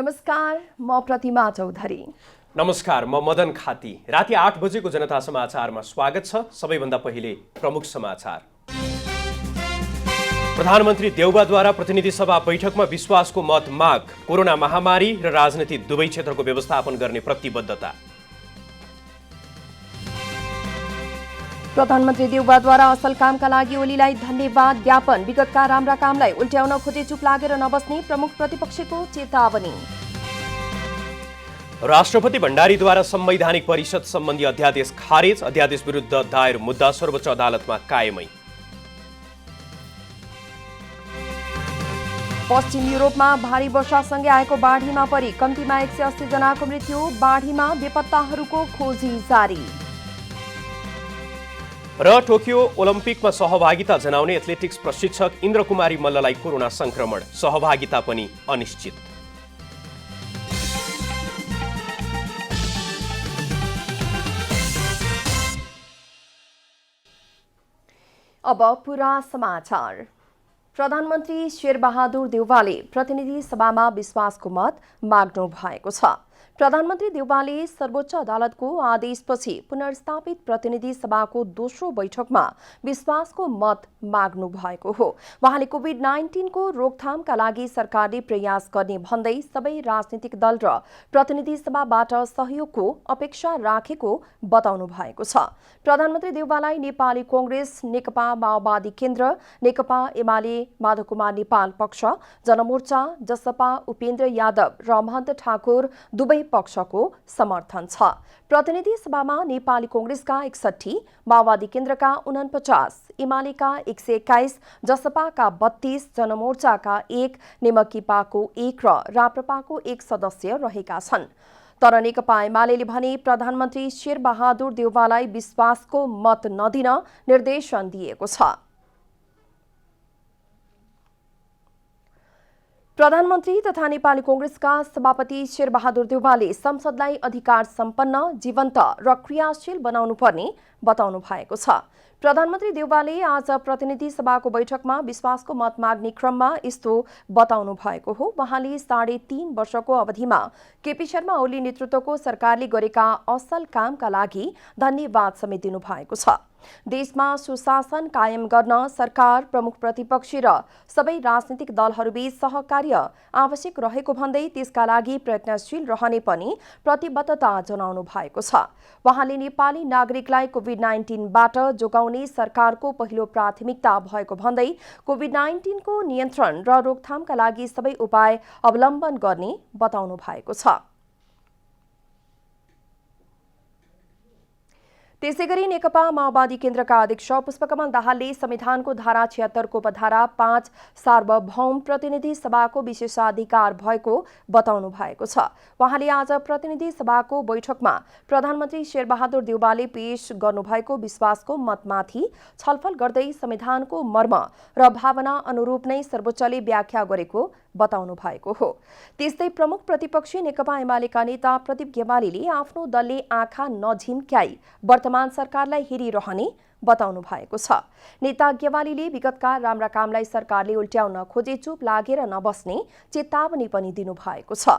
नमस्कार, म प्रतिमा चौधरी। नमस्कार, म मदन खाती। राति 8 बजेको जनता समाचारमा स्वागत छ। सबैभन्दा पहिले प्रमुख समाचार। प्रधानमन्त्री देउवाद्वारा प्रतिनिधि सभा बैठकमा विश्वासको मत माग। कोरोना महामारी र राजनीति दुवै क्षेत्रको व्यवस्थापन गर्ने प्रतिबद्धता। प्रधानमन्त्री देउवाद्वारा असल कामका लागि ओलीलाई धन्यवाद ज्ञापन। विगतका राम्रा कामलाई उल्ट्याउन खोजे चुप लागेर नबस्ने प्रमुख प्रतिपक्षको चेतावनी। राष्ट्रपति भण्डारीद्वारा संवैधानिक परिषद सम्बन्धी अध्यादेश खारेज। अध्यादेश विरुद्ध दायर मुद्दा सर्वोच्च अदालतमा कायमै। पश्चिम युरोपमा भारी वर्षासँगै आएको बाढीमा परि कम्तीमा 180 जनाको मृत्यु। बाढीमा बेपत्ताहरूको खोजी जारी। र टोकियो ओलम्पिकमा सहभागिता जनाउने एथलेटिक्स प्रशिक्षक इन्द्रकुमारी मल्ललाई कोरोना संक्रमण, सहभागिता पनि अनिश्चित। अब पूरा समाचार। प्रधानमन्त्री शेरबहादुर देउवाले प्रतिनिधि सभामा विश्वासको मत माग्नु भएको छ। प्रधानमन्त्री देउवाले सर्वोच्च अदालतको आदेशपछि पुनर्स्थापित प्रतिनिधि सभाको दोस्रो बैठकमा विश्वासको मत माग्नु भएको हो। उहाँले कोभिड-19 को रोकथामका लागि सरकारले प्रयास गर्ने भन्दै सबै राजनीतिक दल र प्रतिनिधि सभाबाट सहयोगको अपेक्षा राखेको बताउनु भएको छ। प्रधानमन्त्री देउवालाई नेपाली कांग्रेस, नेकपा माओवादी केन्द्र, नेकपा एमाले माधव कुमार नेपाल पक्ष, जनमोर्चा, जसपा उपेन्द्र यादव र महन्त ठाकुर दुवै पक्षको समर्थन छ। प्रतिनिधि सभामा नेपाली कांग्रेसका 61, माओवादी केन्द्रका 49, एमालेका 121, जसपाका 32, जनमोर्चाका 1, नेमकीपाको 1 र राप्रपाको 1 सदस्य रहेका छन्। तर नेकपा एमालेले भने प्रधानमन्त्री शेरबहादुर देउवालाई विश्वासको मत नदिन निर्देशन दिएको छ। प्रधानमन्त्री तथा नेपाली कांग्रेसका सभापति शेरबहादुर देउवाले संसदलाई अधिकार सम्पन्न, जीवन्त र क्रियाशील बनाउनु पर्ने बताउनु भएको छ। प्रधानमन्त्री देउवाले आज प्रतिनिधि सभाको बैठकमा विश्वासको मत माग्ने क्रममा यस्तो बताउनु भएको हो। उहाँले 3.5 वर्षको अवधिमा केपी शर्मा ओली नेतृत्वको सरकारले गरेका असल कामका लागि धन्यवाद समेत दिनु भएको छ। देशमा सुशासन कायम गर्न सरकार, प्रमुख प्रतिपक्षी र सबै राजनीतिक दलहरूबीच सहकार्य आवश्यक रहेको भन्दै त्यसका लागि प्रयत्नशील रहने पनि प्रतिबद्धता जनाउनु भएको छ। उहाँले नेपाली नागरिकलाई कोभिड-19 बाट जोगाउने सरकारको पहिलो प्राथमिकता भएको भन्दै कोभिड-19 को नियन्त्रण र रोकथामका लागि सबै उपाय अवलम्बन गर्ने बताउनु भएको छ। त्यसैगरी नेकपा माओवादी केन्द्रका अध्यक्ष पुष्पकमल दाहालले संविधानको धारा 76 को उपधारा 5 सार्वभौम प्रतिनिधि सभाको विशेषाधिकार भएको बताउनु भएको छ। उहाँले आज प्रतिनिधि सभाको बैठकमा प्रधानमन्त्री शेरबहादुर देउवाले पेश गर्नुभएको विश्वासको मतमाथि छलफल गर्दै संविधानको मर्म र भावना अनुरूप नै सर्वोच्चले व्याख्या गरेको बताउनु भएको हो। त्यस्तै प्रमुख प्रतिपक्षी नेकपा एमालेका नेता प्रदीप गेवालीले आफ्नो दलले आँखा नझिम्क्याई वर्तमान सरकारलाई हेरिरहने बताउनु भएको छ। नेता गेवालीले विगतका राम्रा कामलाई सरकारले उल्ट्याउन खोजे चुप लागेर नबस्ने चेतावनी पनि दिनु भएको छ।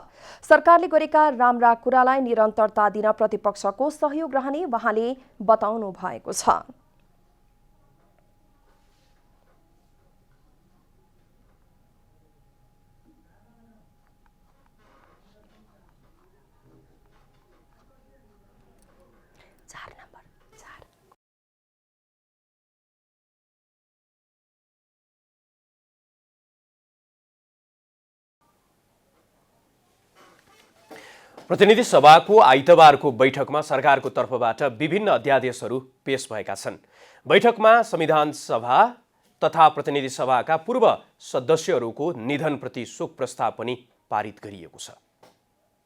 सरकारले गरेका राम्रा कुरालाई निरन्तरता दिन प्रतिपक्षको सहयोग रहने उहाँले बताउनु भएको छ। प्रतिनिधि सभाको आइतबारको बैठकमा सरकारको तर्फबाट विभिन्न अध्यादेशहरू पेश भएका छन्। बैठकमा संविधान सभा तथा प्रतिनिधि सभाका पूर्व सदस्यहरूको निधनप्रति शोक प्रस्ताव पनि पारित गरिएको छ।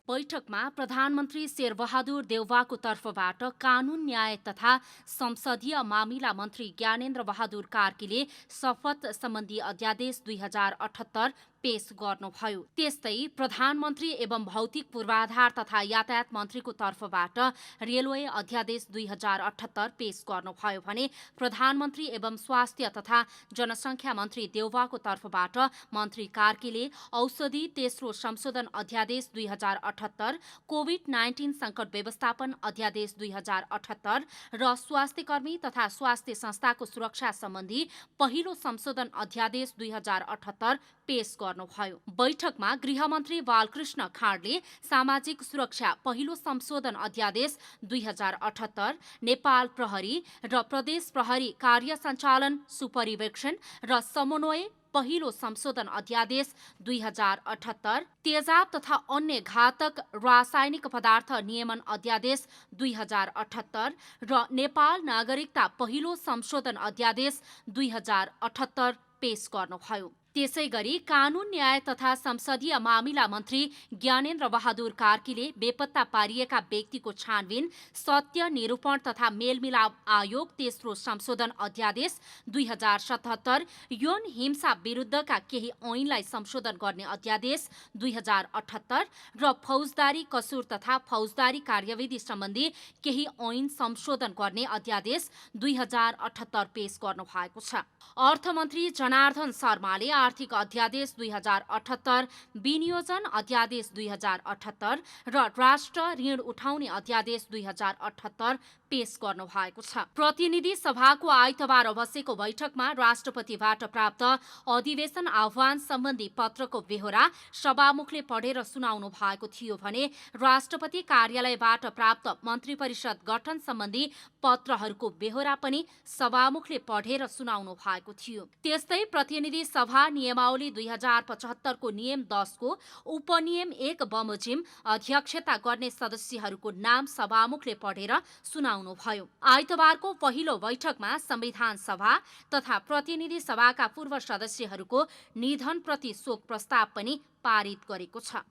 बैठकमा प्रधानमन्त्री शेरबहादुर देउवाको तर्फबाट कानून न्याय तथा संसदीय मामिला मन्त्री ज्ञानेन्द्र बहादुर कार्कीले शपथ सम्बन्धी अध्यादेश 2078 पेश गर्नुभयो। त्यस्तै प्रधानमन्त्री एवं भौतिक पूर्वाधार तथा यातायात मन्त्रीको तर्फबाट रेलवे अध्यादेश 2078 पेश गर्नुभयो भने प्रधानमन्त्री एवं स्वास्थ्य तथा जनसङ्ख्या मन्त्री देउवाको तर्फबाट मन्त्री कार्कीले औषधि तेस्रो संशोधन अध्यादेश 2078, कोभिड-19 सङ्कट व्यवस्थापन अध्यादेश 2078 र स्वास्थ्यकर्मी तथा स्वास्थ्य संस्थाको सुरक्षा सम्बन्धी पहिलो संशोधन अध्यादेश 2078 पेश गर्नुभयो। बैठकमा गृहमन्त्री बालकृष्ण खाँडले सामाजिक सुरक्षा पहिलो संशोधन अध्यादेश 2078, नेपाल प्रहरी र प्रदेश प्रहरी कार्य सञ्चालन, सुपरिवेक्षण र समन्वय पहिलो संशोधन अध्यादेश 2078, तेजाब तथा अन्य घातक रासायनिक पदार्थ नियमन अध्यादेश 2078 र नेपाल नागरिकता पहिलो संशोधन अध्यादेश 2078 पेश गर्नुभयो। त्यसै गरी कानून न्याय तथा संसदीय मामिला मन्त्री ज्ञानेन्द्र बहादुर कार्कीले बेपत्ता पारिएका व्यक्तिको छानबिन, सत्य निरूपण तथा मेलमिलाप आयोग तेस्रो संशोधन अध्यादेश 2077, यौन हिंसा विरुद्धका केही ऐनलाई संशोधन गर्ने अध्यादेश 2078 र फौजदारी कसुर तथा फौजदारी कार्यविधि सम्बन्धी केही ऐन संशोधन गर्ने अध्यादेश 2078 पेश गर्नु भएको छ। अर्थमन्त्री जनार्दन शर्माले आर्थिक अध्यादेश 2078, विनियोजन अध्यादेश 2078 र राष्ट्र ऋण उठाउने अध्यादेश 2078 पेश गर्नु भएको छ। प्रतिनिधि सभाको आइतबार बसेको बैठकमा राष्ट्रपतिबाट प्राप्त अधिवेशन आह्वान सम्बन्धी पत्रको बेहोरा सभामुखले पढेर सुनाउनु भएको थियो भने राष्ट्रपति कार्यालयबाट प्राप्त मन्त्री परिषद गठन सम्बन्धी पत्रहरूको बेहोरा पनि सभामुखले पढेर सुनाउनु भएको थियो। त्यस्तै प्रतिनिधि सभा नियमावली 2075 को नियम 10 को उपनियम 1 बमोजिम अध्यक्षता गर्ने सदस्यहरूको नाम सभामुखले पढेर सुनाउनुभयो। आइतबारको पहिलो बैठकमा संविधान सभा तथा प्रतिनिधि सभाका पूर्व सदस्यहरूको निधनप्रति शोक प्रस्ताव पनि पारित गरेको छ।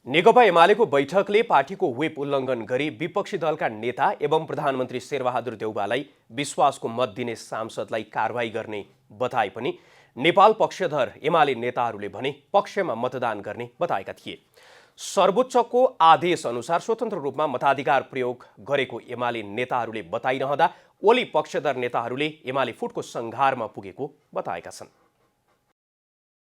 नेकपा एमालेको बैठकले पार्टीको व्हिप उल्लङ्घन गरी विपक्षी दलका नेता एवं प्रधानमन्त्री शेरबहादुर देउवालाई विश्वासको मत दिने सांसदलाई कारबाही गर्ने बताए पनि नेपाल पक्षधर एमाले नेताहरूले भने पक्षमा मतदान गर्ने बताएका थिए। सर्वोच्चको आदेश अनुसार स्वतन्त्र रूपमा मताधिकार प्रयोग गरेको एमाले नेताहरूले बताइरहँदा ओली पक्षधर नेताहरूले एमाले फुटको संघारमा पुगेको बताएका छन्।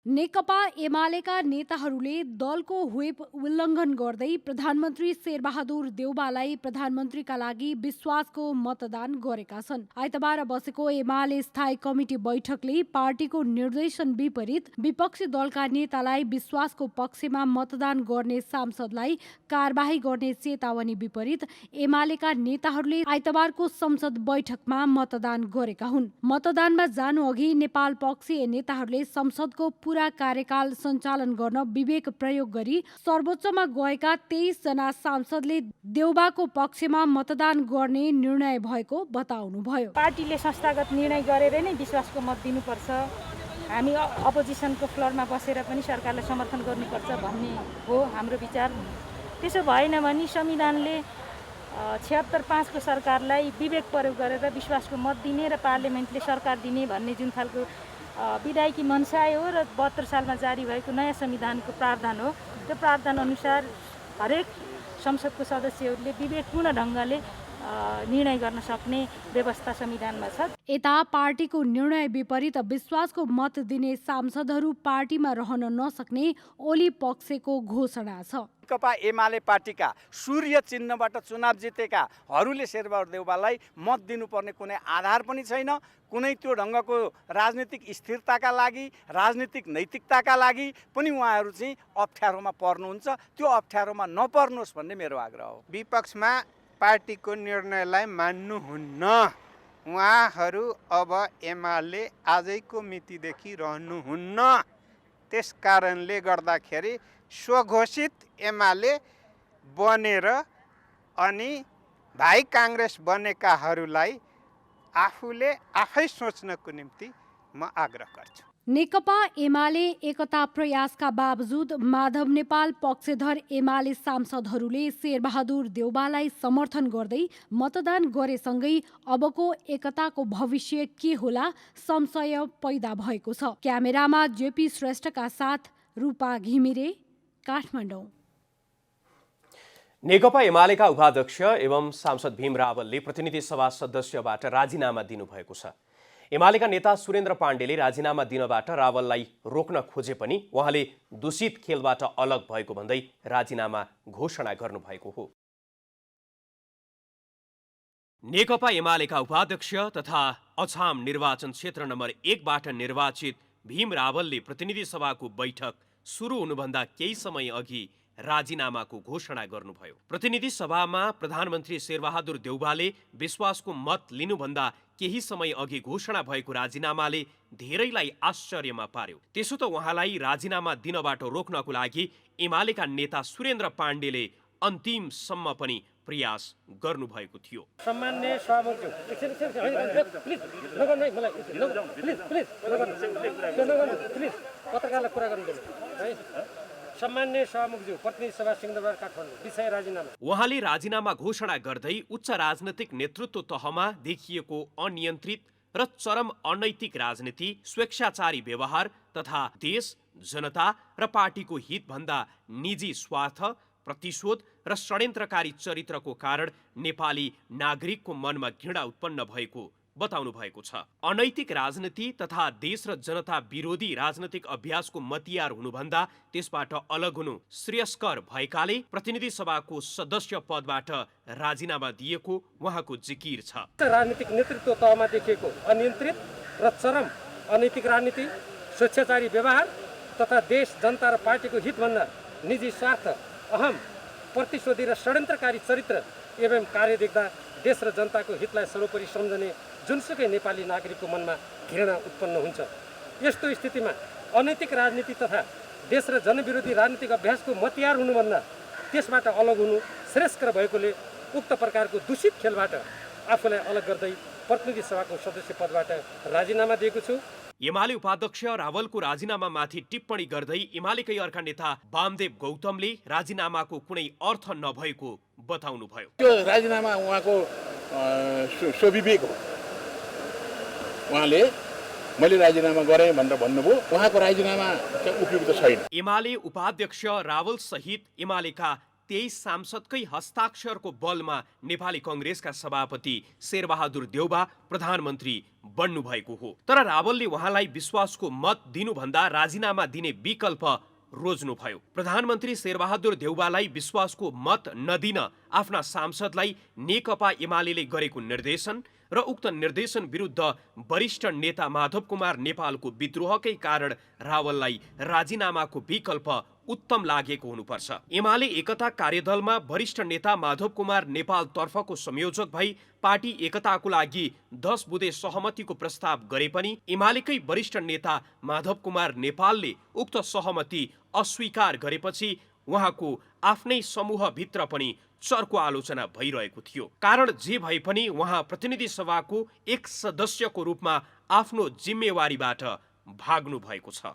नेकपा एमालेका नेताहरूले दलको व्हिप उल्लङ्घन गर्दै प्रधानमन्त्री शेरबहादुर देउवालाई प्रधानमन्त्रीका लागि विश्वासको मतदान गरेका छन्। आइतबार बसेको एमाले स्थायी कमिटी बैठकले पार्टीको निर्देशन विपरीत विपक्षी दलका नेतालाई विश्वासको पक्षमा मतदान गर्ने सांसदलाई कारबाही गर्ने चेतावनी विपरीत एमालेका नेताहरूले आइतबारको संसद बैठकमा मतदान गरेका हुन्। मतदानमा जानु अघि नेपाल पक्षीय नेताहरूले संसदको पूरा कार्यकाल सञ्चालन गर्न विवेक प्रयोग गरी सर्वोच्चमा गएका 23 जना सांसदले देउवाको पक्षमा मतदान गर्ने निर्णय भएको बताउनुभयो। पार्टीले संस्थागत निर्णय गरेर नै विश्वासको मत दिनुपर्छ, हामी अपोजिसनको फ्लोरमा बसेर पनि सरकारलाई समर्थन गर्नुपर्छ भन्ने हो हाम्रो विचार। त्यसो भएन भने संविधानले 76-5 को सरकारलाई विवेक प्रयोग गरेर विश्वासको मत दिने र पार्लियामेन्टले सरकार दिने भन्ने जुन खालको विधायकी मनसाय हो र 72 सालमा जारी भएको नयाँ संविधानको प्रावधान हो, त्यो प्रावधान अनुसार हरेक संसदको सदस्यहरूले विवेकपूर्ण ढङ्गले निर्णय गर्न सक्ने व्यवस्था संविधानमा छ। यता पार्टीको निर्णय विपरीत विश्वासको मत दिने सांसदहरू पार्टीमा रहन नसक्ने ओली पक्षको घोषणा छ। नेकपा एमाले पार्टीका सूर्य चिन्हबाट चुनाव जितेकाहरूले शेरबहादुर देउवालाई मत दिनुपर्ने कुनै आधार पनि छैन। कुनै त्यो ढङ्गको राजनीतिक स्थिरताका लागि, राजनीतिक नैतिकताका लागि पनि उहाँहरू चाहिँ अप्ठ्यारोमा पर्नुहुन्छ। त्यो अप्ठ्यारोमा नपर्नुहोस् भन्ने मेरो आग्रह हो। विपक्षमा पार्टीको निर्णयलाई मान्नुहुन्न, उहाँहरू अब एमाले आजैको मितिदेखि रहनुहुन्न। त्यस कारणले गर्दाखेरि स्वघोषित एमाले बनेर अनि भाइ काङ्ग्रेस बनेकाहरूलाई आफूले आफै सोच्नको निम्ति म आग्रह गर्छु। नेकपा एमाले एकता प्रयासका बावजुद माधव नेपाल पक्षधर एमाले सांसदहरूले शेरबहादुर देउवालाई समर्थन गर्दै मतदान गरेसँगै अबको एकताको भविष्य के होला संशय पैदा भएको छ। क्यामेरामा जेपी श्रेष्ठका साथ रूपा घिमिरे, काठमाडौँ। नेकपा एमालेका उपाध्यक्ष एवं सांसद भीम रावलले प्रतिनिधि सभा सदस्यबाट राजीनामा दिनुभएको छ। एमालेका नेता सुरेन्द्र पाण्डेले राजीनामा दिनबाट रावललाई रोक्न खोजे पनि उहाँले दूषित खेलबाट अलग भएको भन्दै राजीनामा घोषणा गर्नुभएको हो। नेकपा एमालेका उपाध्यक्ष तथा अछाम निर्वाचन क्षेत्र नम्बर 1बाट निर्वाचित भीम रावलले प्रतिनिधि सभाको बैठक सुरु हुनुभन्दा केही समय अघि राजीनामाको घोषणा गर्नुभयो। प्रतिनिधि सभामा प्रधानमन्त्री शेरबहादुर देउवाले विश्वासको मत लिनुभन्दा केही समय अघि घोषणा भएको राजीनामाले धेरैलाई आश्चर्यमा पार्यो। त्यसो त उहाँलाई राजीनामा दिनबाट रोक्नको लागि एमालेका नेता सुरेन्द्र पाण्डेले अन्तिमसम्म पनि प्रयास गर्नुभएको थियो। सम्माननीय सभामुखज्यू, पत्रकारलाई कुरा गर्नु दिनु है। सम्माननीय सभामुखज्यू, प्रतिनिधि सभा सिंहदरबार काठमाडौँ, विषय राजीनामा। उहाँले राजीनामा घोषणा गर्दै उच्च राजनैतिक नेतृत्व तहमा देखिएको अनियन्त्रित र चरम अनैतिक राजनीति, स्वेच्छाचारी व्यवहार तथा देश, जनता र पार्टीको हितभन्दा निजी स्वार्थ, प्रतिशोध र षड्यन्त्रकारी चरित्रको कारण नेपाली नागरिकको मनमा घृणा उत्पन्न भएको बताउनु भएको छ। अनैतिक राजनीति तथा देश र जनता विरोधी राजनैतिक अभ्यासको मतियार हुनुभन्दा त्यसबाट अलग हुनु श्रेयस्कर भएकाले प्रतिनिधि सभाको सदस्य पदबाट राजीनामा दिएको उहाँको जिकिर छ। राजनीतिक नेतृत्व तहमा देखिएको अनियन्त्रित र चरम अनैतिक राजनीति, स्वेच्छाचारी व्यवहार तथा देश, जनता र पार्टीको हितभन्दा निजी स्वार्थ, अहम, प्रतिशोधी र षड्यन्त्रकारी चरित्र एवं कार्य देख्दा देश र जनताको हितलाई सर्वोपरि सम्झने जुनसुकै नेपाली नागरिकको मनमा घृणा उत्पन्न हुन्छ। यस्तो स्थितिमा अनैतिक राजनीति तथा देश र जनविरोधी राजनीतिक अभ्यासको मतियार हुनुभन्दा त्यसबाट अलग हुनु श्रेयस्कर भएकोले उक्त प्रकारको दूषित खेलबाट आफूलाई अलग गर्दै प्रतिनिधि सभाको सदस्य पदबाट राजीनामा दिएको छु। एमाले उपाध्यक्ष रावलको राजीनामामाथि टिप्पणी गर्दै एमालेकै अर्का नेता वामदेव गौतमले राजीनामाको कुनै अर्थ नभएको बताउनुभयो। त्यो राजीनामा उहाँको स्वविवेक हो। उहाँले मैले राजीनामा गरेँ भनेर भन्नुभयो, उहाँको राजीनामा चाहिँ उपयुक्त छैन। एमाले उपाध्यक्ष रावल सहित एमालेका 23 सांसदकै हस्ताक्षरको बलमा नेपाली कङ्ग्रेसका सभापति शेरबहादुर देउवा प्रधानमन्त्री बन्नुभएको हो। तर रावलले उहाँलाई विश्वासको मत दिनुभन्दा राजीनामा दिने विकल्प रोज्नुभयो। प्रधानमन्त्री शेरबहादुर देउवालाई विश्वासको मत नदिन आफ्ना सांसदलाई नेकपा एमालेले गरेको निर्देशन र उक्त निर्देशन विरुद्ध वरिष्ठ नेता माधव कुमार नेपालको विद्रोहकै कारण रावललाई राजीनामाको विकल्प उत्तम लागेको हुनुपर्छ। एमाले एकता कार्यदलमा वरिष्ठ नेता माधव कुमार नेपाल तर्फको संयोजक भई पार्टी एकताको लागि 10 बुँदे सहमतिको प्रस्ताव गरे पनि एमालेकै वरिष्ठ नेता माधव कुमार नेपालले उक्त सहमति अस्वीकार गरेपछि उहाँको आफ्नै समूहभित्र पनि चर्को आलोचना भइरहेको थियो। कारण जे भए पनि उहाँ प्रतिनिधि सभाको एक सदस्यको रूपमा आफ्नो जिम्मेवारीबाट भाग्नु भएको छ।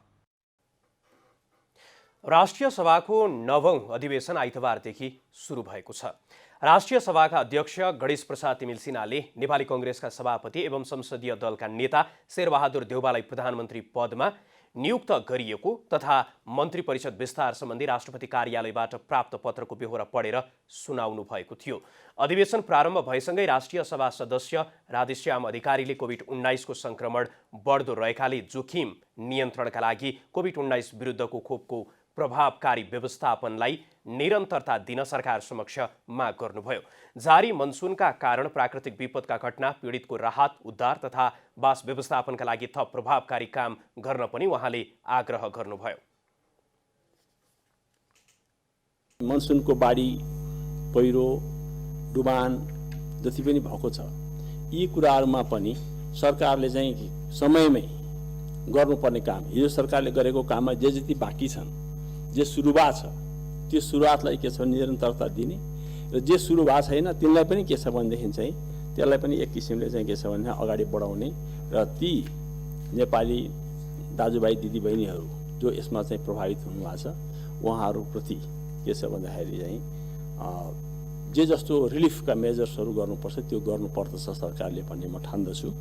राष्ट्रिय सभाको 9औं अधिवेशन आइतबारदेखि सुरु भएको छ। राष्ट्रिय सभाका अध्यक्ष गणेश प्रसाद तिमिल सिन्हाले नेपाली कङ्ग्रेसका सभापति एवं संसदीय दलका नेता शेरबहादुर देउवालाई प्रधानमन्त्री पदमा नियुक्त गरिएको तथा मन्त्री परिषद विस्तार सम्बन्धी राष्ट्रपति कार्यालयबाट प्राप्त पत्रको बेहोरा पढेर सुनाउनु भएको थियो। अधिवेशन प्रारम्भ भएसँगै राष्ट्रिय सभा सदस्य राधेश्याम अधिकारीले कोभिड-19 को संक्रमण बढ्दो रहेकाले जोखिम नियन्त्रणका लागि कोभिड-19 विरुद्धको खोपको प्रभावकारी व्यवस्थापनलाई निरन्तरता दिन सरकार समक्ष माग गर्नुभयो। जारी मनसुनका कारण प्राकृतिक विपदका घटना पीडितको राहत उद्धार तथा वास व्यवस्थापनका लागि थप प्रभावकारी काम गर्न पनि उहाँले आग्रह गर्नुभयो। मनसुनको बाढी, पहिरो, डुबान जति पनि भएको छ, यी कुराहरूमा पनि सरकारले चाहिँ समयमै गर्नुपर्ने काम, हिजो सरकारले गरेको काममा जे जति बाँकी छन्, जे सुरुवात छ त्यो सुरुवातलाई के छ निरन्तरता दिने र जे सुरु भएको छैन तिनलाई पनि के छ भनेदेखि चाहिँ त्यसलाई पनि एक किसिमले चाहिँ के छ भने अगाडि बढाउने र ती नेपाली दाजुभाइ दिदीबहिनीहरू जो यसमा चाहिँ प्रभावित हुनुभएको छ उहाँहरूप्रति के छ भन्दाखेरि चाहिँ जे जस्तो रिलिफका मेजर्सहरू गर्नुपर्छ त्यो गर्नुपर्दछ सरकारले भन्ने म ठान्दछु।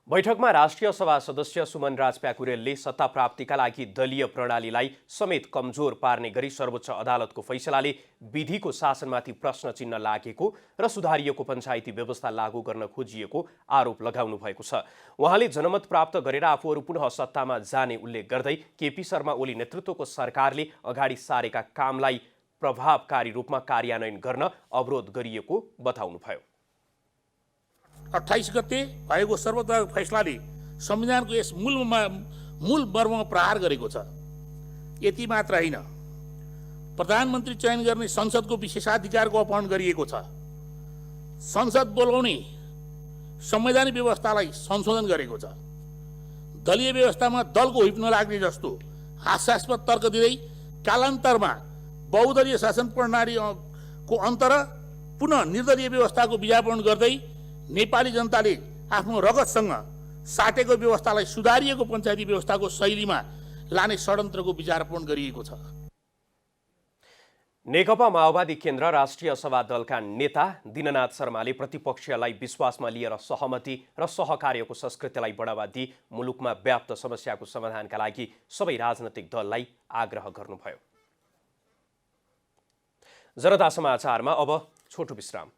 बैठकमा राष्ट्रिय सभा सदस्य सुमन राज प्याकुरेलले सत्ता प्राप्तिका लागि दलीय प्रणालीलाई समेत कमजोर पार्ने गरी सर्वोच्च अदालतको फैसलाले विधिको शासनमाथि प्रश्न चिन्ह लागेको र सुधारिएको पञ्चायती व्यवस्था लागू गर्न खोजिएको आरोप लगाउनु भएको छ। उहाँले जनमत प्राप्त गरेर आफूहरू पुनः सत्तामा जाने उल्लेख गर्दै केपी शर्मा ओली नेतृत्वको सरकारले अगाडि सारेका कामलाई प्रभावकारी रूपमा कार्यान्वयन गर्न अवरोध गरिएको बताउनुभयो। 28 गते भएको सर्वोच्च फैसलाले संविधानको यस मूल मर्ममा प्रहार गरेको छ। यति मात्र होइन, प्रधानमन्त्री चयन गर्ने संसदको विशेषाधिकारको अपहरण गरिएको छ। संसद बोलाउने संवैधानिक व्यवस्थालाई संशोधन गरेको छ। दलीय व्यवस्थामा दलको हुइप नलाग्ने जस्तो हास्यास्पद तर्क दिँदै कालान्तरमा बहुदलीय शासन प्रणालीको अन्त र पुनः निर्दलीय व्यवस्थाको बीजारोपण गर्दै नेपाली जनताले आफ्नो रगतसँग साटेको व्यवस्थालाई सुधारिएको पञ्चायती व्यवस्थाको शैलीमा लाने षड्यन्त्रको बीजारोपण गरिएको छ। नेकपा माओवादी केन्द्र राष्ट्रिय सभा दलका नेता दीननाथ शर्माले प्रतिपक्षलाई विश्वासमा लिएर सहमति र सहकार्यको संस्कृतिलाई बढावा दिई मुलुकमा व्याप्त समस्याको समाधानका लागि सबै राजनैतिक दललाई आग्रह गर्नुभयो। जनता समाचारमा अब छोटो विश्राम।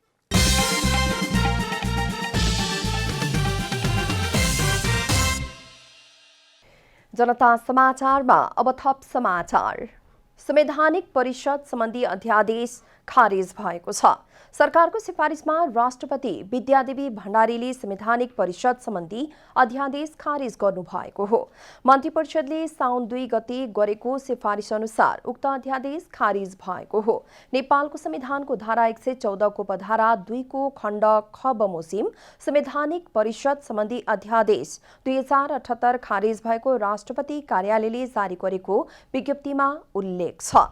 जनता समाचारमा अब थप समाचार। संवैधानिक परिषद सम्बन्धी अध्यादेश खारेज भएको छ। सरकारको सिफारिसमा राष्ट्रपति विद्यादेवी भण्डारीले संवैधानिक परिषद सम्बन्धी अध्यादेश खारेज गर्नुभएको हो। मन्त्री परिषदले साउन 2 गते गरेको सिफारिस अनुसार उक्त अध्यादेश खारेज भएको हो। नेपालको संविधानको धारा 114 को उपधारा 2 को खण्ड ख बमोजिम संवैधानिक परिषद सम्बन्धी अध्यादेश 2078 खारेज भएको राष्ट्रपति कार्यालयले जारी गरेको विज्ञप्तिमा उल्लेख छ।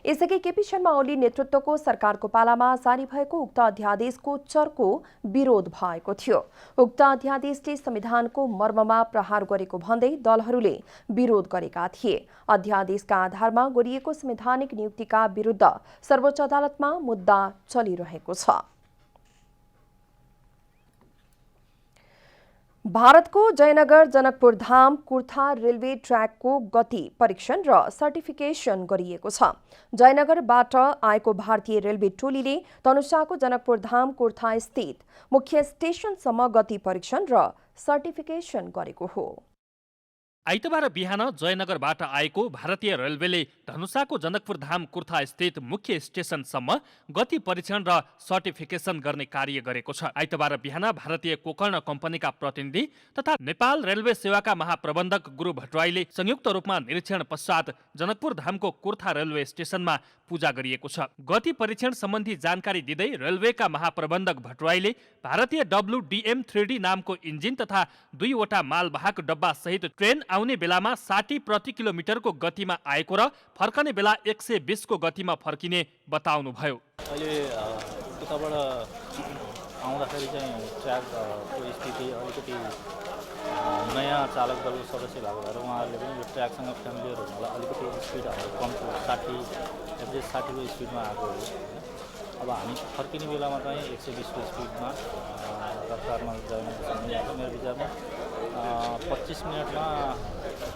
यसअघि केपी शर्मा ओली नेतृत्वको सरकारको पालामा जारी भएको उक्त अध्यादेशको चर्को विरोध भएको थियो। उक्त अध्यादेशले संविधानको मर्ममा प्रहार गरेको भन्दै दलहरूले विरोध गरेका थिए। अध्यादेशका आधारमा गरिएको संवैधानिक नियुक्तिका विरुद्ध सर्वोच्च अदालतमा मुद्दा चलिरहेको छ। भारतको जयनगर जनकपुर धाम कुर्था रेलवे ट्र्याकको गति परीक्षण र सर्टिफिकेसन गरिएको छ। जयनगरबाट आएको भारतीय रेलवे टोलीले धनुषाको जनकपुर धाम कुर्था स्थित मुख्य स्टेशनसम्म गति परीक्षण र सर्टिफिकेसन गरेको हो। आइतबार बिहान जयनगरबाट आएको भारतीय रेलवेले धनुषाको जनकपुर धाम कुर्था स्थित मुख्य स्टेशनसम्म गति परीक्षण र सर्टिफिकेसन गर्ने कार्य गरेको छ। आइतबार बिहान भारतीय कोकर्ण कम्पनीका प्रतिनिधि तथा नेपाल रेलवे सेवाका महाप्रबन्धक गुरु भट्टराईले संयुक्त रूपमा निरीक्षण पश्चात जनकपुर धामको कुर्था रेलवे स्टेशनमा पूजा गरिएको छ। गति परीक्षण सम्बन्धी जानकारी दिँदै रेलवेका महाप्रबन्धक भट्टराईले भारतीय WDM 3D नामको इन्जिन तथा 2 वटा मालवाहक डब्बा सहित ट्रेन आउने बेलामा 60 प्रति किलोमिटरको गतिमा आएको र फर्कने बेला 120 को गतिमा फर्किने बताउनुभयो। अहिले उताबाट आउँदाखेरि चाहिँ ट्र्याकको स्थिति अलिकति नयाँ चालक दलको सदस्य भएको भएर उहाँहरूले पनि यो ट्र्याकसँग फ्यामिलियर हुनलाई अलिकति स्पिडहरू कम्ती 60 एभरेज 60 को स्पिडमा आएको हो। अब हामी फर्किने बेलामा चाहिँ 120 को स्पिडमा रफ्तारमा जानु मेरो विचारमा 25 मिनटमा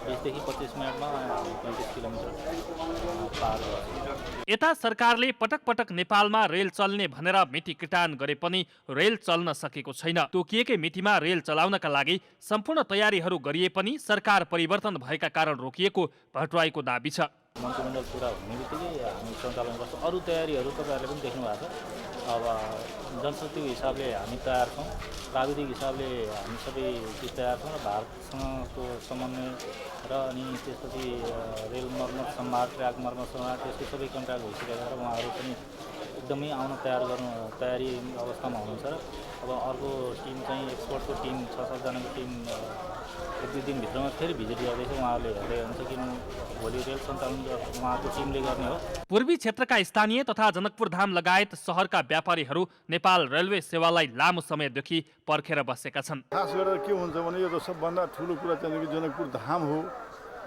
20 देखि 25 मिनटमा 35 किलोमिटर पार गर्छ। यता सरकारले पटक पटक नेपालमा रेल चल्ने भनेर मिति किटान गरे पनि रेल चल्न सकेको छैन। तोकिएकै मितिमा रेल चलाउनका लागि सम्पूर्ण तयारीहरू गरिए पनि सरकार परिवर्तन भएका कारण रोकिएको भट्टराईको दाबी छ। मन्त्रीमण्डल पुरा हुने बित्तिकै हामी सञ्चालन गर्छौँ। अरू तयारीहरू तपाईँहरूले पनि देख्नु भएको छ। अब जनशक्तिको हिसाबले हामी तयार छौँ, प्राविधिक हिसाबले हामी सबै तयार छौँ र भारतसँगको समन्वय र अनि त्यसपछि रेल मर्मत सम्भार ट्र्याक मर्मत सम्भार त्यसको सबै कन्ट्र्याक्ट भइसकेका र उहाँहरू पनि एकदमै आउन तयारी अवस्थामा हुनुहुन्छ र अब अर्को टिम चाहिँ एक्सपर्टको टिम 6-7 जनाको टिम 1-2 दिनभित्रमा फेरि भिजिट गर्दैछ। उहाँहरूले हेर्दै हुन्छ कि भोलि रेल सञ्चालन उहाँको टिमले गर्ने हो। पूर्वी क्षेत्रका स्थानीय तथा जनकपुर धाम लगायत सहरका व्यापारीहरू नेपाल रेलवे सेवालाई लामो समयदेखि पर्खेर बसेका छन्। खास गरेर के हुन्छ भने यो त सबभन्दा ठुलो कुरा चाहिँ जनकपुर धाम हो।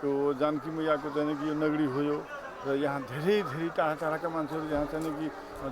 यो जानकी मैयाको चाहिँ यो नगरी हो यो, र यहाँ धेरै टाढा टाढाका मान्छेहरू यहाँ चाहिँ कि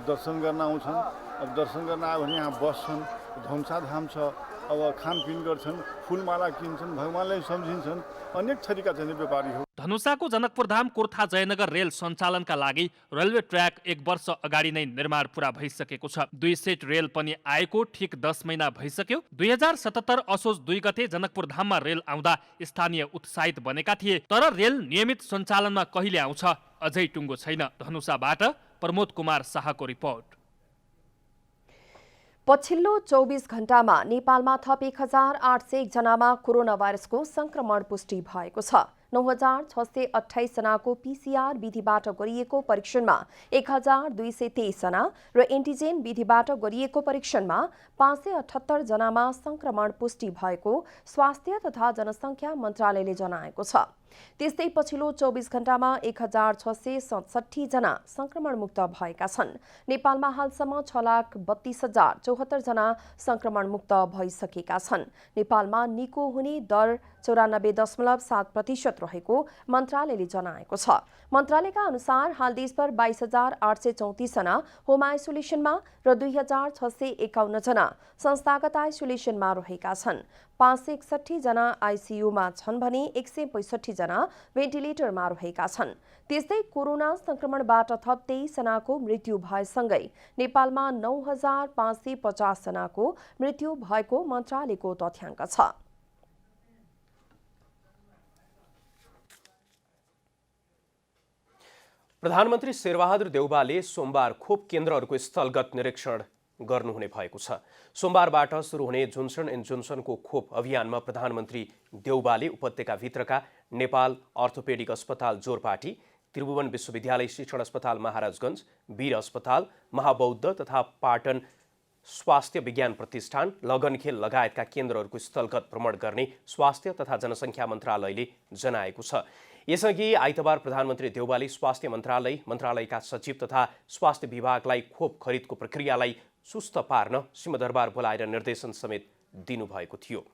दर्शन गर्न आउँछन्। अब दर्शन गर्न आयो भने यहाँ बस्छन्, धनुषा धाम छ, अब खानपिन गर्छन्, फुलमाला किन्छन्, भगवानलाई सम्झिन्छन्। अनेक थरीका चाहिँ व्यापारी हो। धनुषाको जनकपुर धाम कुर्था जयनगर रेल सञ्चालनका लागि रेलवे ट्र्याक 1 वर्ष अगाडि नै निर्माण पूरा भइसकेको छ। 2 सेट रेल पनि आएको ठिक 10 महिना भइसक्यो। 2077 असोज 2 गते जनकपुर धाममा रेल आउँदा स्थानीय उत्साहित बनेका थिए, तर रेल नियमित सञ्चालनमा कहिले आउँछ अझै टुङ्गो छैन। धनुषाबाट प्रमोद कुमार शाहको रिपोर्ट। पछिल्लो 24 घण्टामा नेपालमा थप 1801 जनामा कोरोना भाइरसको संक्रमण पुष्टि भएको छ। 9628 जनाको पीसीआर विधिबाट गरिएको परीक्षणमा 1223 जना र एन्टिजेन विधिबाट गरिएको परीक्षणमा 578 जनामा संक्रमण पुष्टि भएको स्वास्थ्य तथा जनसङ्ख्या मन्त्रालयले जनाएको छ। त्यस्तै पछिल्लो 24 घण्टामा 1667 जना संक्रमण मुक्त भएका छन्। नेपालमा हालसम्म 6,32,074 जना संक्रमण मुक्त भइसकेका छन्। नेपालमा निको हुने दर 94.7% रहेको मन्त्रालयले जनाएको छ। मन्त्रालयका अनुसार हाल देशभर 22,834 जना होम आइसोलेसनमा र 2,651 जना संस्थागत आइसोलेसनमा रहेका छन्। 561 जना आइसियुमा छन् भने 165 जना भेन्टिलेटरमा रहेका छन्। त्यस्तै कोरोना संक्रमणबाट थप 23 जनाको मृत्यु भएसँगै नेपालमा 9,550 जनाको मृत्यु भएको मन्त्रालयको तथ्याङ्क छ। प्रधानमन्त्री शेरबहादुर देउवाले सोमबार खोप केन्द्रहरूको स्थलगत निरीक्षण गर्नुहुने भएको छ। सोमबारबाट सुरु हुने जोन्सन एन्ड जोन्सनको खोप अभियानमा प्रधानमन्त्री देउवाले उपत्यकाभित्रका नेपाल अर्थोपेडिक अस्पताल जोरपाटी, त्रिभुवन विश्वविद्यालय शिक्षण अस्पताल महाराजगञ्ज, वीर अस्पताल, महाबौद्ध तथा पाटन स्वास्थ्य विज्ञान प्रतिष्ठान, लगनखेल लगायतका केन्द्रहरूको स्थलगत भ्रमण गर्ने स्वास्थ्य तथा जनसङ्ख्या मन्त्रालयले जनाएको छ। यसअघि आइतबार प्रधानमन्त्री देउवाले स्वास्थ्य मन्त्रालयका सचिव तथा स्वास्थ्य विभागलाई खोप खरिदको प्रक्रियालाई सुस्त पार्न सिंहदरबार बोलाएर निर्देशन समेत दिनुभएको थियो।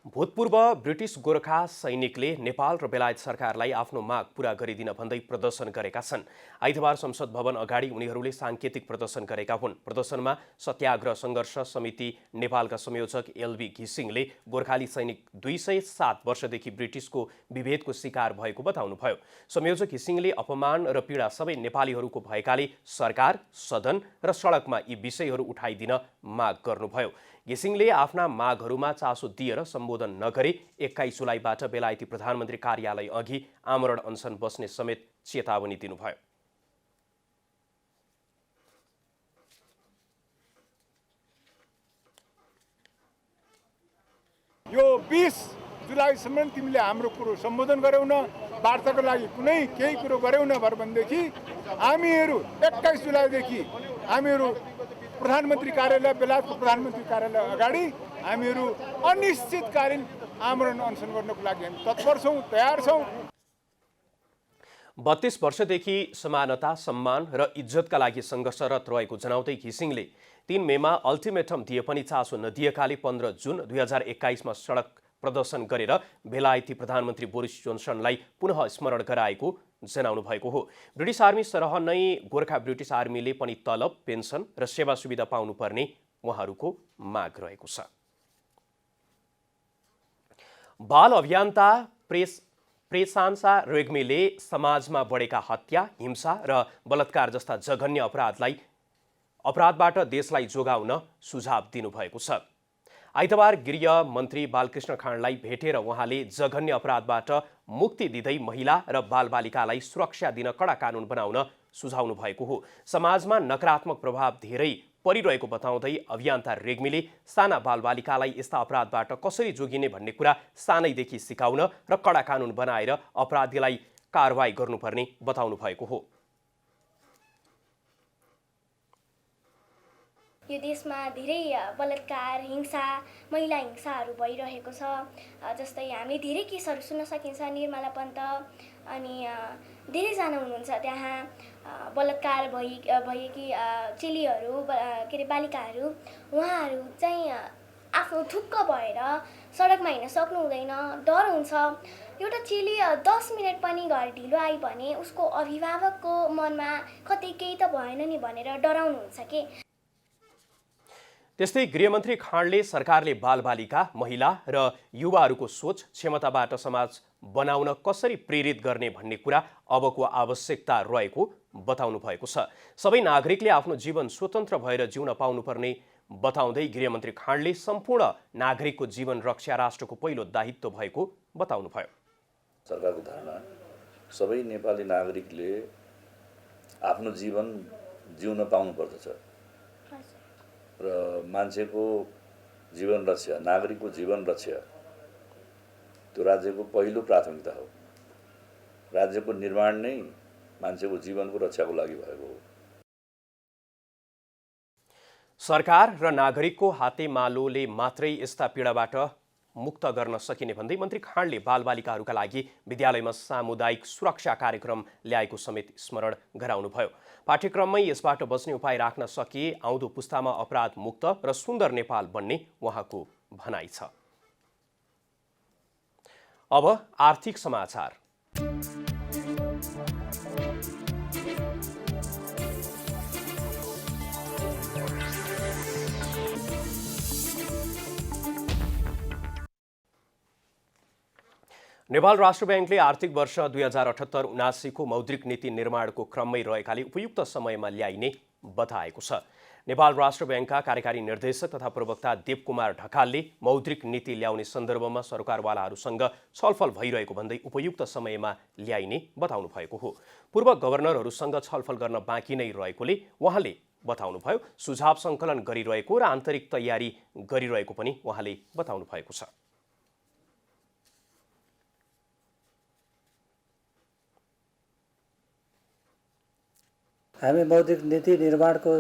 भूतपूर्व ब्रिटिश गोर्खा सैनिकले नेपाल र बेलायत सरकारलाई आफ्नो माग पूरा गरिदिन भन्दै प्रदर्शन गरेका छन्। आइतबार संसद भवन अगाडि उनीहरूले साङ्केतिक प्रदर्शन गरेका हुन्। प्रदर्शनमा सत्याग्रह सङ्घर्ष समिति नेपालका संयोजक एलबी घिसिङले गोर्खाली सैनिक 207 वर्षदेखि ब्रिटिसको विभेदको शिकार भएको बताउनुभयो। संयोजक घिसिङले अपमान र पीडा सबै नेपालीहरूको भएकाले सरकार, सदन र सडकमा यी विषयहरू उठाइदिन माग गर्नुभयो। घिसिङले आफ्ना मागहरूमा चासो दिएर सम्बोधन नगरे 21 जुलाईबाट बेलायती प्रधानमन्त्री कार्यालय अघि आमरण अनसन बस्ने समेत चेतावनी दिनुभयो। यो 20 जुलाईसम्म तिमीले हाम्रो कुरो सम्बोधन गर्यौ न, वार्ताको लागि कुनै केही कुरो गर्यौ न भनेदेखि हामीहरू 21 जुलाईदेखि हामीहरू प्रधानमन्त्री कार्यालय, बेलायतको प्रधानमन्त्री कार्यालय अगाडि हामीहरू अनिश्चितकालीन आमरण अनसन गर्नको लागि हामी तत्पर छौँ, तयार छौँ। 32 वर्षदेखि समानता, सम्मान र इज्जतका लागि सङ्घर्षरत रहेको जनाउँदै घिसिङले 3 मेमा अल्टिमेटम दिए पनि चासो नदिएकाले 15 जुन 2021 मा सडक प्रदर्शन गरेर बेलायती प्रधानमन्त्री बोरिस जोन्सनलाई पुनः स्मरण गराएको जनाउनु भएको हो। ब्रिटिस आर्मी सरह नै गोर्खा ब्रिटिस आर्मीले पनि तलब, पेन्सन र सेवा सुविधा पाउनुपर्ने उहाँहरूको माग रहेको छ। बाल अभियन्ता प्रेसान्सा रेग्मीले समाजमा बढेका हत्या, हिंसा र बलात्कार जस्ता जघन्य अपराधबाट देशलाई जोगाउन सुझाव दिनुभएको छ। आइतबार गृह मन्त्री बालकृष्ण खाँडलाई भेटेर उहाँले जघन्य अपराधबाट मुक्ति दिँदै महिला र बालबालिकालाई सुरक्षा दिन कडा कानुन बनाउन सुझाउनु भएको हो। समाजमा नकारात्मक प्रभाव धेरै परिरहेको बताउँदै अभियन्ता रेग्मीले साना बालबालिकालाई यस्ता अपराधबाट कसरी जोगिने भन्ने कुरा सानैदेखि सिकाउन र कडा कानुन बनाएर अपराधीलाई कारवाही गर्नुपर्ने बताउनु भएको हो। यो देशमा धेरै बलात्कार, हिंसा, महिला हिंसाहरू भइरहेको छ। जस्तै हामीले धेरै केसहरू सुन्न सकिन्छ। निर्मला पन्त अनि धेरैजना हुनुहुन्छ त्यहाँ बलात्कार भएकी चेलीहरू, के अरे बालिकाहरू, उहाँहरू चाहिँ आफ्नो थुक्क भएर सडकमा हिँड्न सक्नु हुँदैन, डर हुन्छ। एउटा चेली 10 मिनट पनि घर ढिलो आयो भने उसको अभिभावकको मनमा कतै केही त भएन नि भनेर डराउनुहुन्छ के। त्यस्तै गृहमन्त्री खाँडले सरकारले बालबालिका, महिला र युवाहरूको सोच, क्षमताबाट समाज बनाउन कसरी प्रेरित गर्ने भन्ने कुरा अबको आवश्यकता रहेको बताउनु भएको छ। सबै नागरिकले आफ्नो जीवन स्वतन्त्र भएर जिउन पाउनुपर्ने बताउँदै गृहमन्त्री खाँडले सम्पूर्ण नागरिकको जीवन रक्षा राष्ट्रको पहिलो दायित्व भएको बताउनुभयो। सरकारको धारणा सबै नेपाली नागरिकले आफ्नो जीवन जिउन पाउनुपर्दछ र मान्छेको जीवन रक्षा, नागरिकको जीवन रक्षा त्यो राज्यको पहिलो प्राथमिकता हो। राज्यको निर्माण नै मान्छेको जीवनको रक्षाको लागि भएको हो। सरकार र नागरिकको हातेमालोले मात्रै यस्ता पीडाबाट मुक्त गर्न सकिने भन्दै मन्त्री खाँडले बालबालिकाहरूका लागि विद्यालयमा सामुदायिक सुरक्षा कार्यक्रम ल्याएको समेत स्मरण गराउनुभयो। पाठ्यक्रममै यसबाट बच्ने उपाय राख्न सकिए आउँदो पुस्तामा अपराध मुक्त र सुन्दर नेपाल बन्ने उहाँको भनाइ छ। अब आर्थिक समाचार। नेपाल राष्ट्र ब्याङ्कले आर्थिक वर्ष 2078-79 को मौद्रिक नीति निर्माणको क्रममै रहेकाले उपयुक्त समयमा ल्याइने बताएको छ। नेपाल राष्ट्र ब्याङ्कका कार्यकारी निर्देशक तथा प्रवक्ता देवकुमार ढकालले मौद्रिक नीति ल्याउने सन्दर्भमा सरकारवालाहरूसँग छलफल भइरहेको भन्दै उपयुक्त समयमा ल्याइने बताउनु भएको हो। पूर्व गभर्नरहरूसँग छलफल गर्न बाँकी नै रहेकोले उहाँले बताउनुभयो। सुझाव सङ्कलन गरिरहेको र आन्तरिक तयारी गरिरहेको पनि उहाँले बताउनु भएको छ। हामी मौद्रिक नीति निर्माणको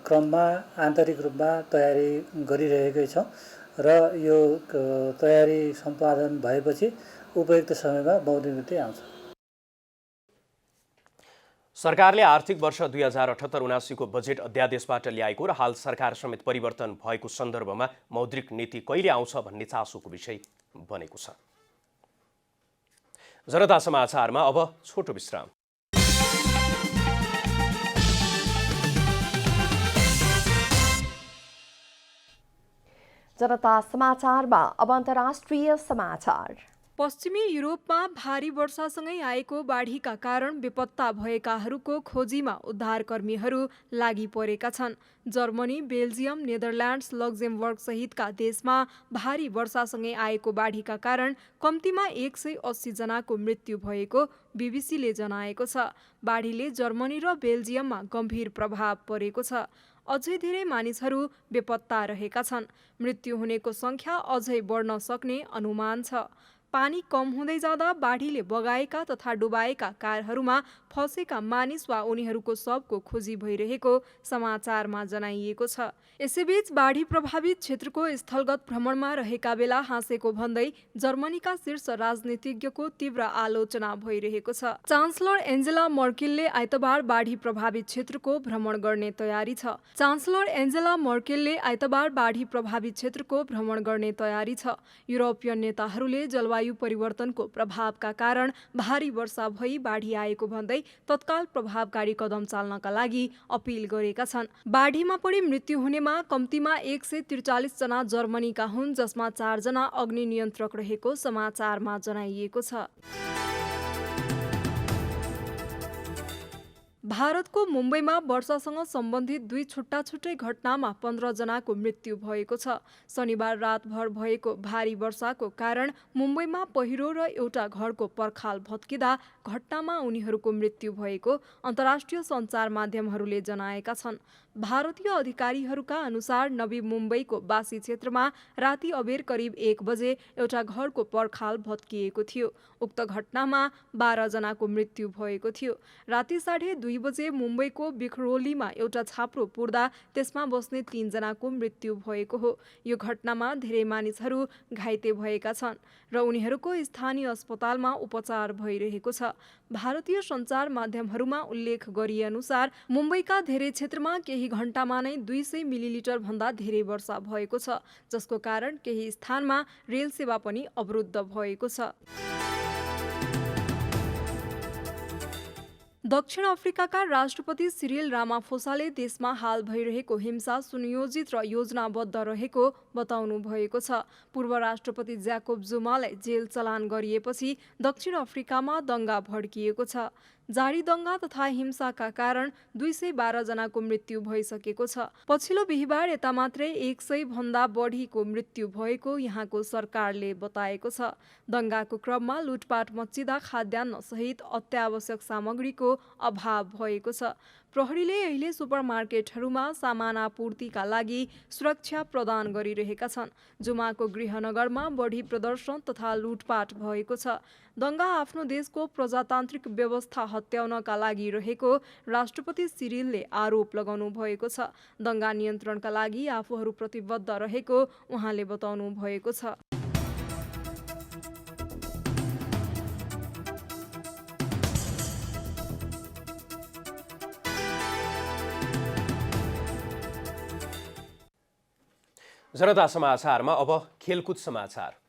क्रममा आन्तरिक रूपमा तयारी गरिरहेकै छौँ र यो तयारी सम्पादन भएपछि उपयुक्त समयमा मौद्रिक नीति आउँछ। सरकारले आर्थिक वर्ष 2078-79 को बजेट अध्यादेशबाट ल्याएको र हाल सरकार समेत परिवर्तन भएको सन्दर्भमा मौद्रिक नीति कहिले आउँछ भन्ने चासोको विषय बनेको छ। जनता समाचारमा अब छोटो विश्राम। जनता समाचारमा अब अन्तर्राष्ट्रिय समाचार। पश्चिमी युरोपमा भारी वर्षासँगै आएको बाढीका कारण बेपत्ता भएकाहरूको खोजीमा उद्धारकर्मीहरू लागि परेका छन्। जर्मनी, बेल्जियम, नेदरल्यान्ड्स, लक्जमबर्ग सहितका देशमा भारी वर्षासँगै आएको बाढीका कारण कम्तीमा 180 जनाको मृत्यु भएको बीबीसीले जनाएको छ। बाढीले जर्मनी र बेल्जियममा गम्भीर प्रभाव परेको छ। अझै धेरै मानिसहरू बेपत्ता रहेका छन्। मृत्यु हुनेको सङ्ख्या अझै बढ्न सक्ने अनुमान छ। पानी कम हुँदै जाँदा बाढीले बगाएका तथा डुबाएका कारहरूमा फँसेका मानिस वा उनीहरूको शवको खोजी भइरहेको समाचारमा जनाइएको छ। यसैबीच बाढी प्रभावित क्षेत्रको स्थलगत भ्रमणमा रहेका बेला हाँसेको भन्दै जर्मनीका शीर्ष राजनीतिज्ञको तीव्र आलोचना भइरहेको छ। चान्सलर एन्जेला मर्केलले आइतबार बाढी प्रभावित क्षेत्रको भ्रमण गर्ने तयारी छ। चान्सलर एन्जेला मर्केलले आइतबार बाढी प्रभावित क्षेत्रको भ्रमण गर्ने तयारी छ। युरोपियन नेताहरूले जलवायु परिवर्तनको प्रभावका कारण भारी वर्षा भई बाढी आएको भन्दै तत्काल प्रभावकारी कदम चाल्नका लागि अपिल गरेका छन्। बाढीमा परि मृत्यु हुनेमा कम्तीमा 143 जना जर्मनीका हुन्, जसमा 4 जना अग्नि नियन्त्रक रहेको समाचारमा जनाइएको छ। भारतको मुम्बईमा वर्षासँग सम्बन्धित 2 छुट्टा-छुट्टै घटनामा 15 जनाको मृत्यु भएको छ। शनिबार रातभर भएको भारी वर्षाको कारण मुम्बईमा पहिरो र एउटा घरको पर्खाल भत्किँदा घटनामा उनीहरूको मृत्यु भएको अन्तर्राष्ट्रिय सञ्चार माध्यमहरूले जनाएका छन्। भारतीय अधिकारीहरूका अनुसार नवी मुम्बईको बासी क्षेत्रमा राति अबेर करिब 1 बजे एउटा घरको पर्खाल भत्किएको थियो। उक्त घटनामा 12 जनाको मृत्यु भएको थियो। राति 2:30 बजे मुम्बईको बिखरोलीमा एउटा छाप्रो पुर्दा त्यसमा बस्ने 3 जनाको मृत्यु भएको हो। यो घटनामा धेरै मानिसहरू घाइते भएका छन् र उनीहरूको स्थानीय अस्पतालमा उपचार भइरहेको छ। भारतीय सञ्चार माध्यमहरूमा उल्लेख गरिए अनुसार मुम्बईका धेरै क्षेत्रमा केही घण्टामा नै 200 मिलिलिटर भन्दा धेरै वर्षा भएको छ, जसको कारण केही स्थानमा रेल सेवा पनि अवरुद्ध भएको छ। दक्षिण अफ्रिकाका राष्ट्रपति सिरिल रामाफोसाले देशमा हाल भइरहेको हिंसा सुनियोजित र योजनाबद्ध रहेको बताउनु भएको छ। पूर्व राष्ट्रपति ज्याकोब जुमालाई जेल चलान गरिएपछि दक्षिण अफ्रिकामा दंगा भड्किएको छ। जारी दंगा तथा हिंसाका कारण 212 जनाको मृत्यु भइसकेको छ। पछिल्लो बिहीबार यता मात्रै 100 भन्दा बढीको मृत्यु भएको यहाँको सरकारले बताएको छ। दंगाको क्रममा लुटपाट मच्चिदा खाद्यान्न सहित अत्यावश्यक सामग्रीको अभाव भएको छ। प्रहरीले अहिले सुपरमार्केटहरूमा सामान आपूर्तिका लागि सुरक्षा प्रदान गरिरहेका छन्। जुमाको गृहनगरमा बढी प्रदर्शन तथा लुटपाट भएको छ। दंगा आफ्नो देशको प्रजातान्त्रिक व्यवस्था हत्याउनका लागि रहेको राष्ट्रपति सिरिलले आरोप लगाउनु भएको छ। दंगा नियन्त्रणका लागि आफूहरू प्रतिबद्ध रहेको उहाँले बताउनु भएको छ। जनता समाचारमा अब खेलकुद समाचार।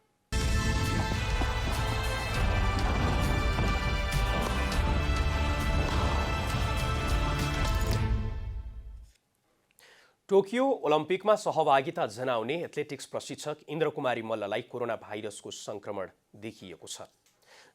टोकियो ओलम्पिकमा सहभागिता जनाउने एथलेटिक्स प्रशिक्षक इन्द्रकुमारी मल्ललाई कोरोना भाइरसको संक्रमण देखिएको छ।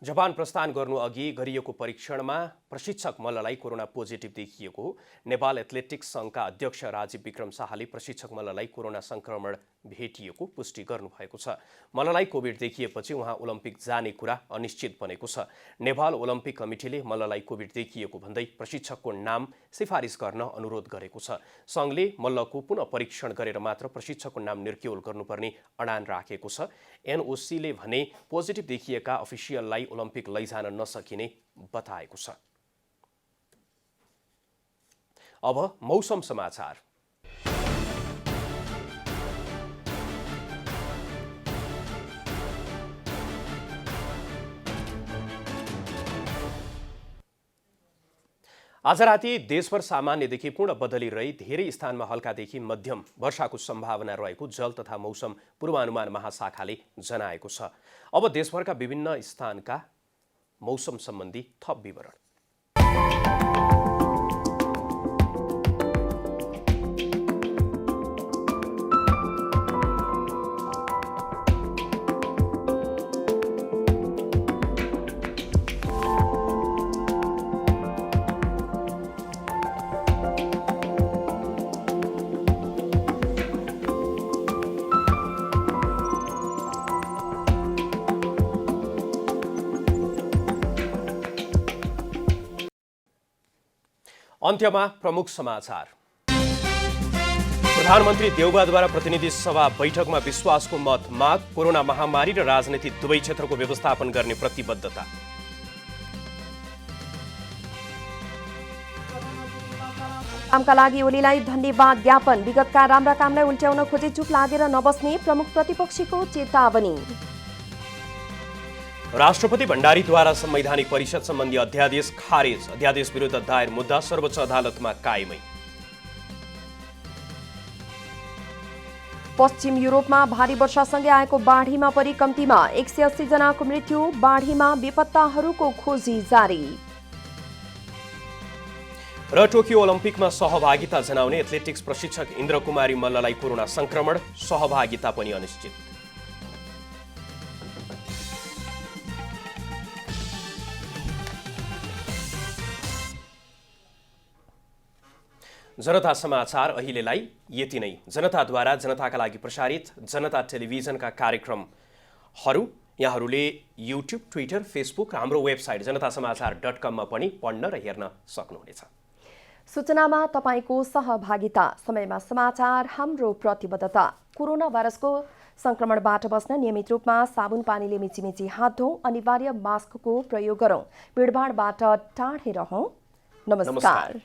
जापान प्रस्थान गर्नु अघि गरिएको परीक्षणमा प्रशिक्षक मल्ललाई कोरोना पोजिटिभ देखिएको हो। नेपाल एथलेटिक्स संघका अध्यक्ष राजीव विक्रम शाहले प्रशिक्षक मल्ललाई कोरोना संक्रमण भेटिएको पुष्टि गर्नुभएको छ। मल्ललाई कोभिड देखिएपछि उहाँ ओलम्पिक जाने कुरा अनिश्चित बनेको छ। नेपाल ओलम्पिक कमिटीले मल्ललाई कोभिड देखिएको भन्दै प्रशिक्षकको नाम सिफारिस गर्न अनुरोध गरेको छ। संघले मल्लको पुनः परीक्षण गरेर मात्र प्रशिक्षकको नाम निर्क्युल गर्नुपर्ने अडान राखेको छ। एनओसीले भने पोजिटिभ देखिएका अफिसियललाई ओलम्पिक लैजान नसकिने बताएको छ। अब मौसम समाचार। आज राति देशभर सामान्यदेखि पूर्ण बदली रही धेरै स्थानमा हल्कादेखि मध्यम वर्षाको सम्भावना रहेको जल तथा मौसम पूर्वानुमान महाशाखाले जनाएको छ। अब देशभरका विभिन्न स्थानका मौसम सम्बन्धी थप विवरण। अन्त्यमा प्रमुख समाचार। प्रधानमन्त्री देउबाद्वारा प्रतिनिधि सभा बैठकमा विश्वासको मत माग। कोरोना महामारी र राजनीति दुवै क्षेत्रको व्यवस्थापन गर्ने प्रतिबद्धता। कामका लागि ओलीलाई धन्यवाद ज्ञापन। विगतका राम्रा कामलाई उल्ट्याउन खोजे चुप लागेर नबस्ने प्रमुख प्रतिपक्षीको चेतावनी। राष्ट्रपति भण्डारीद्वारा संवैधानिक परिषद सम्बन्धी अध्यादेश खारेज। अध्यादेश विरुद्ध दायर मुद्दा सर्वोच्च अदालतमा कायमै। पश्चिम युरोपमा भारी वर्षासँगै आएको बाढीमा परि कम्तीमा 180 जनाको मृत्यु। बाढीमा बेपत्ताहरूको खोजी जारी। र टोकियो ओलम्पिकमा सहभागिता जनाउने एथलेटिक्स प्रशिक्षक इन्द्रकुमारी मल्ललाई कोरोना संक्रमण, सहभागिता पनि अनिश्चित। जनता समाचार अहिलेलाई यति नै। जनताद्वारा जनताका लागि प्रसारित जनता टेलिभिजनका कार्यक्रमहरू यहाँहरूले युट्युब, ट्विटर, फेसबुक र हाम्रो वेबसाइट जनतासमाचार.com मा पनि पढ्न र हेर्न सक्नुहुनेछ। सूचनामा तपाईको सहभागिता, समयमा समाचार हाम्रो प्रतिबद्धता। कोरोना भाइरसको संक्रमणबाट बस्न नियमित रूपमा साबुन पानीले मिचिमिची हात धौँ, अनिवार्य मास्कको प्रयोग गरौँ, भिडभाडबाट टाढै रहौँ। नमस्कार।